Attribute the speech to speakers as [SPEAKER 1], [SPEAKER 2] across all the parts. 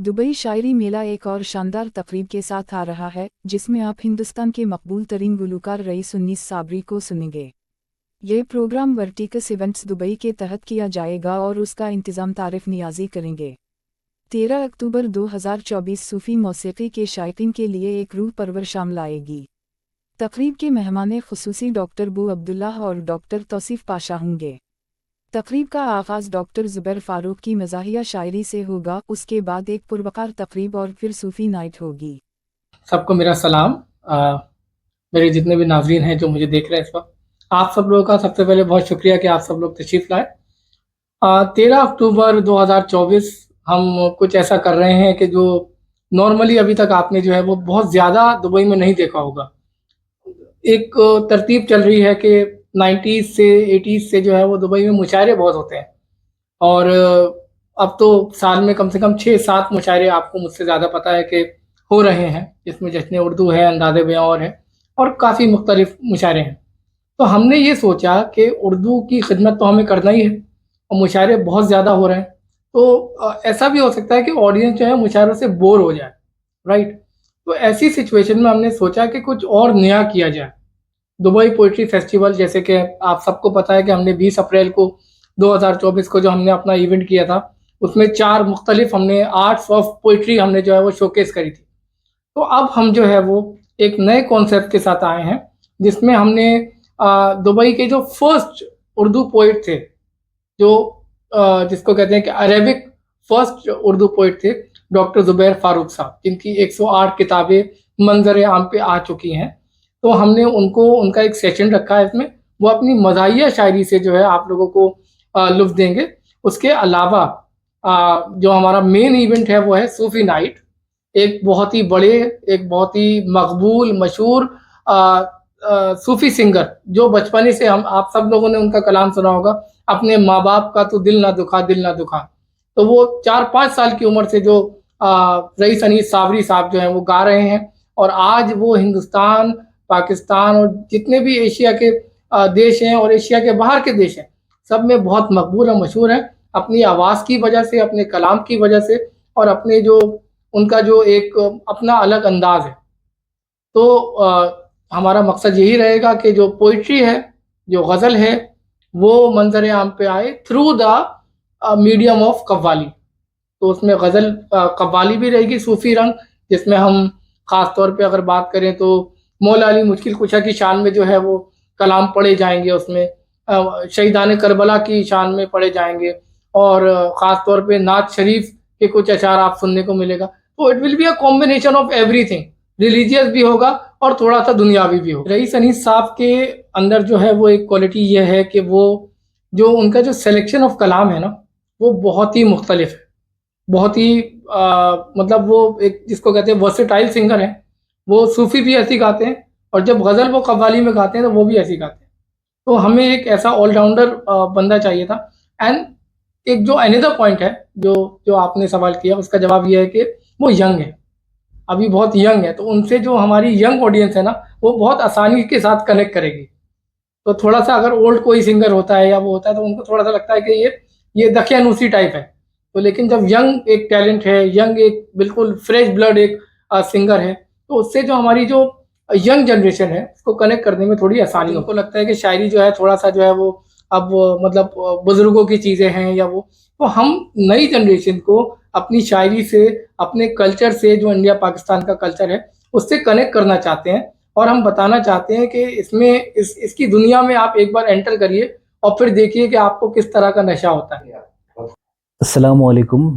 [SPEAKER 1] Dubai शायरी मेला एक और शानदार तकरीब के साथ आ रहा है, जिसमें आप हिंदुस्तान के मकबूल तरीन गुलूकार रईस उन्नीस साबरी को सुनेंगे। ये प्रोग्राम वर्टिकस इवेंट्स दुबई के तहत किया जाएगा और उसका इंतज़ाम तारिफ नियाजी करेंगे। 13 अक्टूबर 2024 सूफ़ी मौसीक़ी के शायकीन के लिए एक रूह परवर शाम लाएगी। तकरीब के मेहमान खुसूसी डॉक्टर बू अब्दुल्लाह और डॉक्टर तौसीफ़ पाशा होंगे। तकरीब का आगाज़ डॉक्टर ज़ुबैर फ़ारूक की मज़ाहिया शायरी से होगा, उसके बाद एक पुरवकार तकरीब और फिर सूफ़ी नाइट होगी।
[SPEAKER 2] सबको मेरा सलाम। मेरे जितने भी नाज़रीन हैं जो मुझे देख रहे हैं इस वक्त, आप सब लोगों का सबसे पहले बहुत शुक्रिया कि आप सब लोग तशरीफ़ लाए। 13 अक्टूबर 2024 हम कुछ ऐसा कर रहे हैं कि जो नॉर्मली अभी तक आपने जो है वो बहुत ज़्यादा दुबई में नहीं देखा होगा। एक तरतीब चल रही है कि 90s से 80s से जो है वो दुबई में मुशायरे बहुत होते हैं और अब तो साल में कम से कम 6-7 मुशायरे आपको मुझसे ज़्यादा पता है कि हो रहे हैं, जिसमें जश्न उर्दू है, अंदाज़े बयां और काफ़ी मुख्तलिफ मुशायरे हैं। तो हमने ये सोचा कि उर्दू की खिदमत तो हमें करना ही है और मुशायरे बहुत ज़्यादा हो रहे हैं, तो ऐसा भी हो सकता है कि ऑडियंस जो है मुशायरों से बोर हो जाए, राइट। तो ऐसी सिचुएशन में हमने सोचा कि कुछ और नया किया जाए। दुबई पोइट्री फेस्टिवल, जैसे कि आप सबको पता है कि हमने 20 अप्रैल को 2024 को जो हमने अपना इवेंट किया था, उसमें 4 मुख्तलिफ हमने आर्ट्स ऑफ पोइट्री हमने जो है वो शोकेस करी थी। तो अब हम जो है वो एक नए कॉन्सेप्ट के साथ आए हैं, जिसमें हमने दुबई के जो फर्स्ट उर्दू पोइट थे, जो जिसको कहते हैं कि अरेबिक फर्स्ट उर्दू पोइट थे, डॉक्टर ज़ुबैर फ़ारूक साहब, जिनकी 108 किताबें मंजर आम पे आ चुकी हैं। तो हमने उनको उनका एक सेशन रखा है इसमें, वो अपनी मज़ाहिया शायरी से जो है आप लोगों को लुत्फ़ देंगे। उसके अलावा जो हमारा मेन इवेंट है वो है सूफ़ी नाइट। एक बहुत ही बड़े, एक बहुत ही मकबूल मशहूर सूफ़ी सिंगर, जो बचपने से हम आप सब लोगों ने उनका कलाम सुना होगा, अपने माँ बाप का तो दिल ना दुखा दिल ना दुखा। तो वो 4-5 साल की उम्र से जो रईस अनीस साबरी साहब जो हैं वो गा रहे हैं, और आज वो हिंदुस्तान, पाकिस्तान और जितने भी एशिया के देश हैं और एशिया के बाहर के देश हैं, सब में बहुत मकबूल और मशहूर हैं, अपनी आवाज़ की वजह से, अपने कलाम की वजह से, और अपने जो उनका जो एक अपना अलग अंदाज़ है। तो हमारा मकसद यही रहेगा कि जो पोइट्री है, जो गज़ल है, वो मंज़र आम पे आए through the medium of qawwali. तो उसमें गज़ल कव्वाली भी रहेगी, सूफ़ी रंग, जिसमें हम ख़ास तौर पे अगर बात करें तो मौला अली मुश्किल कुशा की शान में जो है वो कलाम पढ़े जाएंगे, उसमें शहीदान करबला की शान में पढ़े जाएंगे, और ख़ास तौर पे नात शरीफ के कुछ अशार आप सुनने को मिलेगा। तो it will be a combination of everything, religious भी होगा और थोड़ा सा दुनियावी भी होगा। रईस अनीस साहब के अंदर जो है वो एक क्वालिटी ये है कि वो जो उनका जो सिलेक्शन ऑफ कलाम है ना, वो बहुत ही मुख्तलिफ है, बहुत ही मतलब वो एक जिसको कहते हैं वर्सेटाइल सिंगर हैं। वो सूफ़ी भी ऐसी गाते हैं, और जब गज़ल वो कव्वाली में गाते हैं तो वो भी ऐसी गाते हैं। तो हमें एक ऐसा ऑलराउंडर बंदा चाहिए था। एंड एक जो अनदर पॉइंट है, जो जो आपने सवाल किया, उसका जवाब ये है कि वो यंग है, अभी बहुत यंग है, तो उनसे जो हमारी यंग ऑडियंस है ना, वो बहुत आसानी के साथ कनेक्ट करेगी। तो थोड़ा-सा अगर ओल्ड कोई सिंगर होता है या वो होता है, तो उनको थोड़ा-सा लगता है कि ये दकियानूसी टाइप है। तो लेकिन जब यंग एक टैलेंट है, यंग एक बिल्कुल फ्रेश ब्लड एक सिंगर है, तो उससे जो हमारी जो यंग जनरेशन है, उसको कनेक्ट करने में थोड़ी आसानी उनको लगता है कि शायरी जो है थोड़ा-सा जो है वो अब मतलब बुज़ुर्गों की चीज़ें हैं या वो। तो हम नई जनरेशन को अपनी शायरी से, अपने कल्चर से, जो इंडिया पाकिस्तान का कल्चर है, उससे कनेक्ट करना चाहते हैं, और हम बताना चाहते हैं कि इसमें इसकी दुनिया में आप एक बार एंटर करिए और फिर देखिए कि आपको किस तरह का नशा होता है।
[SPEAKER 3] अस्सलामुअलैकुम।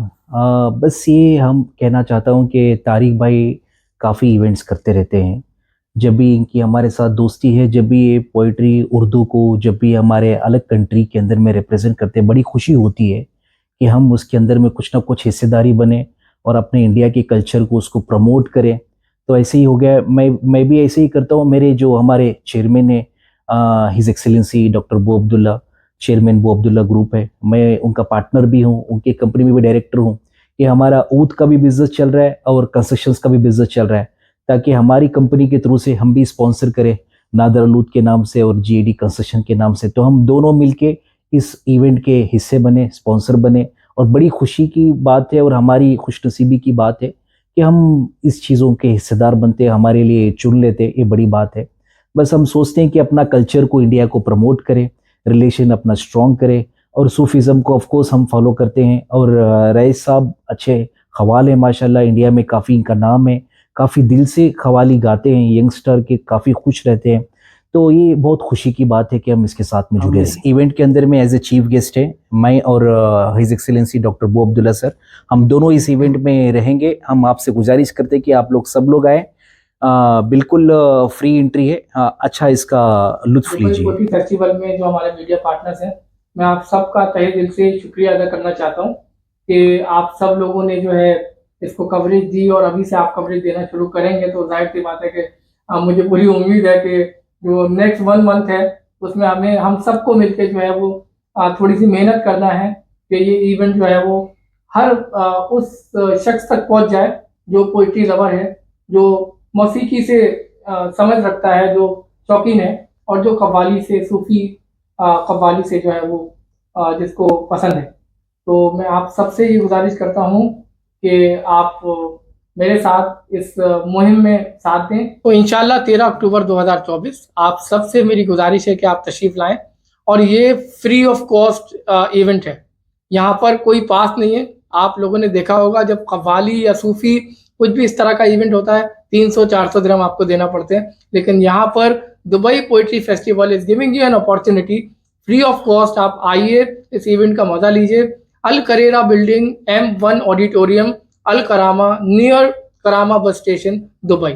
[SPEAKER 3] बस ये हम कहना चाहता हूँ कि तारिक भाई काफ़ी इवेंट्स करते रहते हैं। जब भी इनकी हमारे साथ दोस्ती है, जब भी ये पोइट्री उर्दू को जब भी हमारे अलग कंट्री के अंदर में रिप्रेजेंट करते हैं, बड़ी खुशी होती है कि हम उसके अंदर में कुछ ना कुछ हिस्सेदारी बने और अपने इंडिया के कल्चर को उसको प्रमोट करें। तो ऐसे ही हो गया, मैं भी ऐसे ही करता हूँ। मेरे जो हमारे चेयरमैन है हिज एक्सीलेंसी डॉक्टर बू अब्दुल्ला, चेयरमैन बू अब्दुल्ला ग्रुप है, मैं उनका पार्टनर भी हूँ, उनकी कंपनी में भी डायरेक्टर हूँ। ये हमारा ऊद का भी बिजनेस चल रहा है और कंस्ट्रक्शंस का भी बिजनेस चल रहा है, ताकि हमारी कंपनी के थ्रू से हम भी स्पॉन्सर करें नादर अलूद के नाम से और जीएडी कंस्ट्रक्शन के नाम से। तो हम दोनों मिलके इस इवेंट के हिस्से बने, स्पॉन्सर बने और बड़ी खुशी की बात है और हमारी खुशनसीबी की बात है कि हम इस चीज़ों के हिस्सेदार बनते, हमारे लिए चुन लेते, ये बड़ी बात है। बस हम सोचते हैं कि अपना कल्चर को, इंडिया को प्रमोट करें, रिलेशन अपना स्ट्रॉन्ग करें, और सूफीज़म को ऑफ कोर्स हम फॉलो करते हैं। और रईस साहब अच्छे ख्वाल हैं माशाल्लाह, इंडिया में काफ़ी इनका नाम है, काफ़ी दिल से क़व्वाली गाते हैं, यंगस्टर के काफ़ी खुश रहते हैं। तो ये बहुत खुशी की बात है कि हम इसके साथ में जुड़े। इस इवेंट के अंदर में एज ए चीफ गेस्ट है मैं और हिज एक्सीलेंसी डॉक्टर बो अब्दुल्ला सर, हम दोनों इस इवेंट में रहेंगे। हम आपसे गुजारिश करते हैं कि आप लोग सब लोग आए, बिल्कुल फ्री एंट्री है, अच्छा इसका लुत्फ लीजिए।
[SPEAKER 2] पोएट्री फेस्टिवल में जो हमारे मीडिया पार्टनर्स हैं, मैं आप सबका तहे दिल से शुक्रिया अदा करना चाहता हूँ कि आप सब लोगों ने जो है इसको कवरेज दी, और अभी से आप कवरेज देना शुरू करेंगे तो जाहिर सी बात है कि मुझे पूरी उम्मीद है कि जो नेक्स्ट 1 मंथ है उसमें हम सबको मिलकर जो है वो थोड़ी सी मेहनत करना है कि ये इवेंट जो है वो हर उस शख्स तक पहुंच जाए जो पोइट्री लवर है, जो मौसीकी से समझ रखता है, जो शौकीन है, और जो कव्वाली से, सूफी कव्वाली से जो है वो जिसको पसंद है। तो मैं आप सबसे ये गुजारिश करता हूँ कि आप मेरे साथ इस मुहिम में साथ दें। तो इंशाल्लाह 13 अक्टूबर 2024 आप सबसे मेरी गुजारिश है कि आप तशरीफ़ लाएं, और ये फ्री ऑफ कॉस्ट इवेंट है, यहाँ पर कोई पास नहीं है। आप लोगों ने देखा होगा जब कव्वाली या सूफ़ी कुछ भी इस तरह का इवेंट होता है 300-400 दिरहम आपको देना पड़ते हैं, लेकिन यहाँ पर Dubai poetry festival is giving you an opportunity, free of cost आप आइए, इस इवेंट का मज़ा लीजिए। अल करेरा बिल्डिंग, M1 ऑडिटोरियम, अल करामा, नियर करामा बस स्टेशन, दुबई।